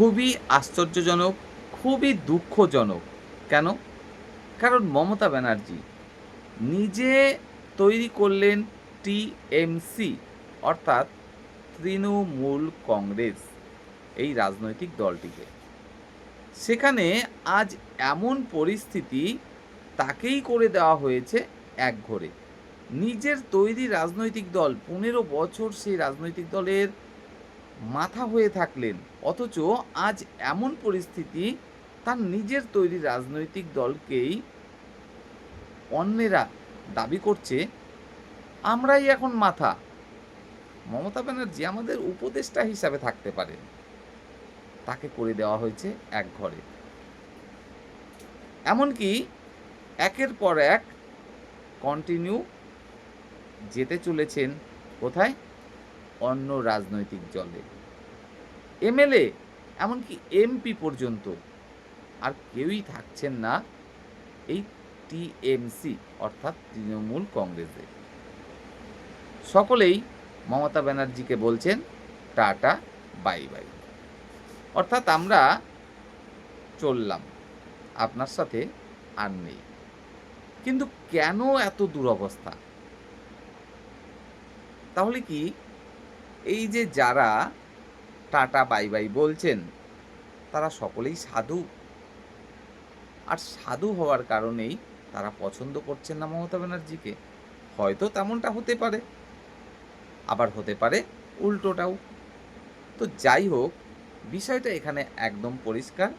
খুবই আশ্চর্যজনক, খুবই দুঃখজনক। কেন? কারণ মমতা ব্যানার্জী নিজে তৈরি করলেন টিএমসি, অর্থাৎ তৃণমূল কংগ্রেস, এই রাজনৈতিক দলটিকে। সেখানে আজ এমন পরিস্থিতি, তাকেই করে দেওয়া হয়েছে একঘরে। নিজের তৈরি রাজনৈতিক দল ১৫ বছর সেই রাজনৈতিক দলের মাথা হয়ে থাকলেন, অথচ আজ এমন পরিস্থিতি, তার নিজের তৈরি রাজনৈতিক দলকেই অন্যেরা দাবি করছে আমরাই এখন মাথা। মমতা ব্যানার্জি আমাদের উপদেষ্টা হিসাবে থাকতে পারেন, তাকে করে দেওয়া হয়েছে একঘরে। এমনকি একের পর এক কন্টিনিউ যেতে চলেছেন কোথায়? অন্য রাজনৈতিক দলে। এমএলএ, এমনকি এমপি পর্যন্ত আর কেউই থাকছেন না এই টিএমসি, অর্থাৎ তৃণমূল কংগ্রেসে। সকলেই মমতা ব্যানার্জিকে বলছেন টাটা বাই বাই, অর্থাৎ আমরা চললাম, আপনার সাথে আর নেই। কিন্তু কেন এত দুরবস্থা? তাহলে কি এই যে যারা টাটা বাই বাই বলছেন, তারা সকলেই সাধু? আর সাধু হওয়ার কারণেই তারা পছন্দ করছেন না মমতা ব্যানার্জিকে? হয়তো তেমনটা হতে পারে, আবার হতে পারে উল্টোটাও। তো যাই হোক, বিষয়টা এখানে একদম পরিষ্কার।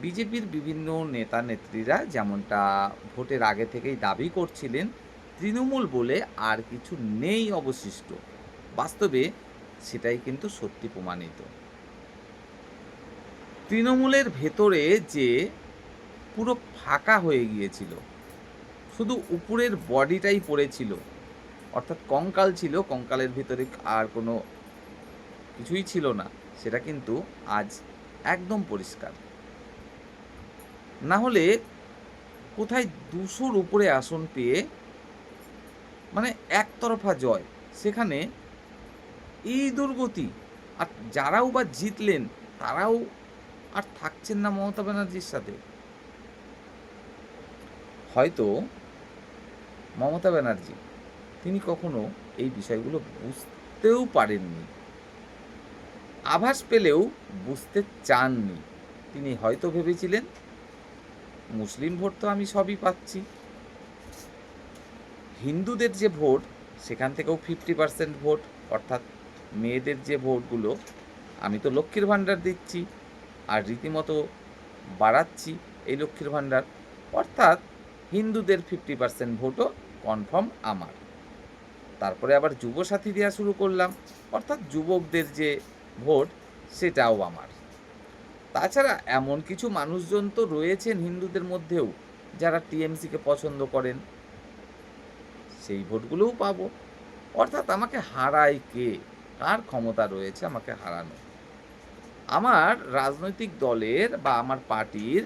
বিজেপির বিভিন্ন নেতা নেত্রীরা যেমনটা ভোটের আগে থেকেই দাবি করছিলেন, তৃণমূল বলে আর কিছু নেই অবশিষ্ট। বাস্তবে সেটাই কিন্তু সত্যি প্রমাণিত। তৃণমূলের ভেতরে যে পুরো ফাঁকা হয়ে গিয়েছিল, শুধু উপরের বডিটাই পড়েছিল, অর্থাৎ কঙ্কাল ছিল, কঙ্কালের ভিতরে আর কোনো কিছুই ছিল না, সেটা কিন্তু আজ একদম পরিষ্কার। না হলে কোথায় ২০০-র উপরে আসন পেয়ে, মানে একতরফা জয়, সেখানে এই দুর্গতি। আর যারাও বা জিতলেন, তারাও আর থাকছেন না মমতা ব্যানার্জির সাথে। হয়তো মমতা ব্যানার্জি তিনি কখনো এই বিষয়গুলো বুঝতেও পারেননি, আভাস পেলেও বুঝতে চাননি। তিনি হয়তো ভেবেছিলেন মুসলিম ভোট তো আমি সবই পাচ্ছি, হিন্দুদের যে ভোট সেখান থেকেও 50% ভোট, অর্থাৎ মেয়েদের যে ভোটগুলো, আমি তো লক্ষ্মীর ভাণ্ডার দিচ্ছি আর রীতিমতো বাড়াচ্ছি এই লক্ষ্মীর ভাণ্ডার, অর্থাৎ হিন্দুদের 50% ভোটও কনফার্ম আমার। তারপরে আবার যুবসাথী দেওয়া শুরু করলাম, অর্থাৎ যুবকদের যে ভোট সেটাও আমার। তাছাড়া এমন কিছু মানুষজন তো রয়েছেন হিন্দুদের মধ্যেও যারা টিএমসিকে পছন্দ করেন, সেই ভোটগুলোও পাবো। অর্থাৎ আমাকে হারায় কে? কার ক্ষমতা রয়েছে আমাকে হারানো? আমার রাজনৈতিক দলের বা আমার পার্টির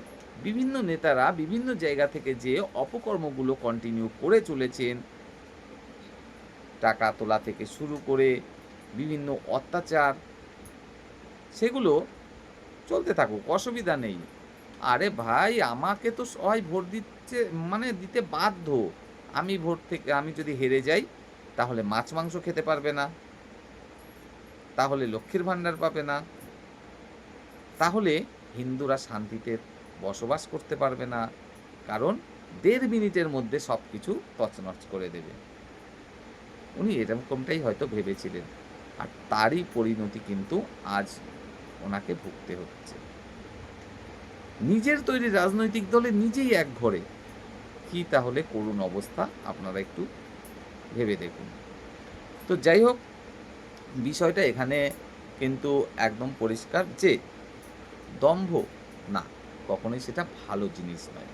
বিভিন্ন নেতারা বিভিন্ন জায়গা থেকে যে অপকর্মগুলো কন্টিনিউ করে চলেছেন, টাকা তোলা থেকে শুরু করে বিভিন্ন অত্যাচার, সেগুলো চলতে থাকুক, অসুবিধা নেই। আরে ভাই, আমাকে তো সবাই ভোট দিচ্ছে, মানে দিতে বাধ্য। আমি যদি হেরে যাই, তাহলে মাছ মাংস খেতে পারবে না, তাহলে লক্ষ্মীর ভাণ্ডার পাবে না, তাহলে হিন্দুরা শান্তিতে বসবাস করতে পারবে না, কারণ ১.৫ মিনিটের মধ্যে সব কিছু তছনছ করে দেবে। উনি এরকমটাই হয়তো ভেবেছিলেন, আর তারই পরিণতি কিন্তু আজ ওনাকে ভুগতে হচ্ছে। নিজের তৈরি রাজনৈতিক দলে নিজেই একঘরে। কি তাহলে করুণ অবস্থা, আপনারা একটু ভেবে দেখুন। তো যাই হোক, বিষয়টা এখানে কিন্তু একদম পরিষ্কার যে দম্ভ না, কখনোই সেটা ভালো জিনিস নয়।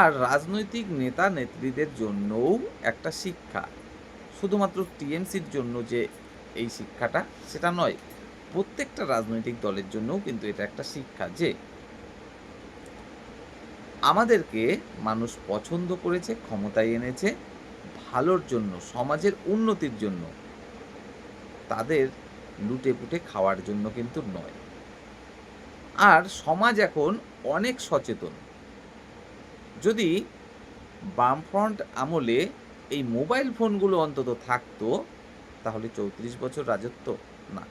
আর রাজনৈতিক নেতা নেত্রীদের জন্যও একটা শিক্ষা, শুধুমাত্র টিএমসির জন্য যে এই শিক্ষাটা, সেটা নয়, প্রত্যেকটা রাজনৈতিক দলের জন্যও কিন্তু এটা একটা শিক্ষা যে আমাদেরকে মানুষ পছন্দ করেছে, ক্ষমতায় এনেছে ভালোর জন্য, সমাজের উন্নতির জন্য। তাদের লুটে পুটে খাওয়ার জন্য কিন্তু নয়। আর সমাজ এখন অনেক সচেতন। যদি বামফ্রন্ট আমলে এই মোবাইল ফোনগুলো অন্তত থাকতো, তাহলে ৩৪ বছর রাজত্ব না,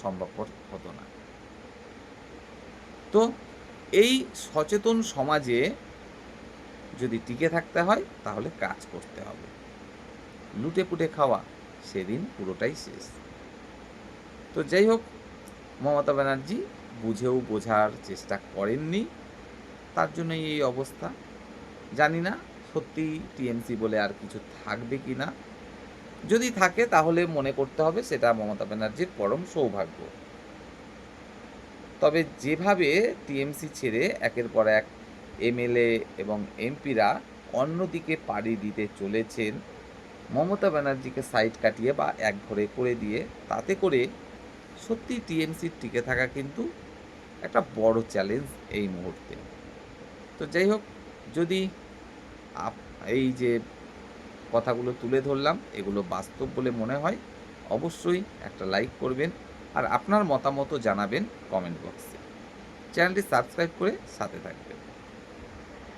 সম্ভবপর হতো না। তো এই সচেতন সমাজে যদি টিকে থাকতে হয়, তাহলে কাজ করতে হবে। লুটে পুটে খাওয়া সেদিন পুরোটাই শেষ। তো যাই হোক, মমতা ব্যানার্জি বুঝেও বোঝার চেষ্টা করেননি, তার জন্যই এই অবস্থা। জানি না সত্যি টিএমসি বলে আর কিছু থাকবে কি না। যদি থাকে তাহলে মনে করতে হবে সেটা মমতা ব্যানার্জির পরম সৌভাগ্য। তবে যেভাবে টিএমসি ছেড়ে একের পর এক এমএলএ এবং এমপিরা অন্যদিকে পাড়ি দিতে চলেছেন, মমতা ব্যানার্জিকে সাইড কাটিয়ে বা একঘরে করে দিয়ে, তাতে করে সত্যি টিএমসির টিকে থাকা কিন্তু একটা বড় চ্যালেঞ্জ এই মুহূর্তে। তো যাই হোক, যদি এই যে কথাগুলো তুলে ধরলাম এগুলো বাস্তব বলে মনে হয়, অবশ্যই একটা লাইক করবেন আর আপনার মতামতও জানাবেন কমেন্ট বক্সে। চ্যানেলটি সাবস্ক্রাইব করে সাথে থাকবেন।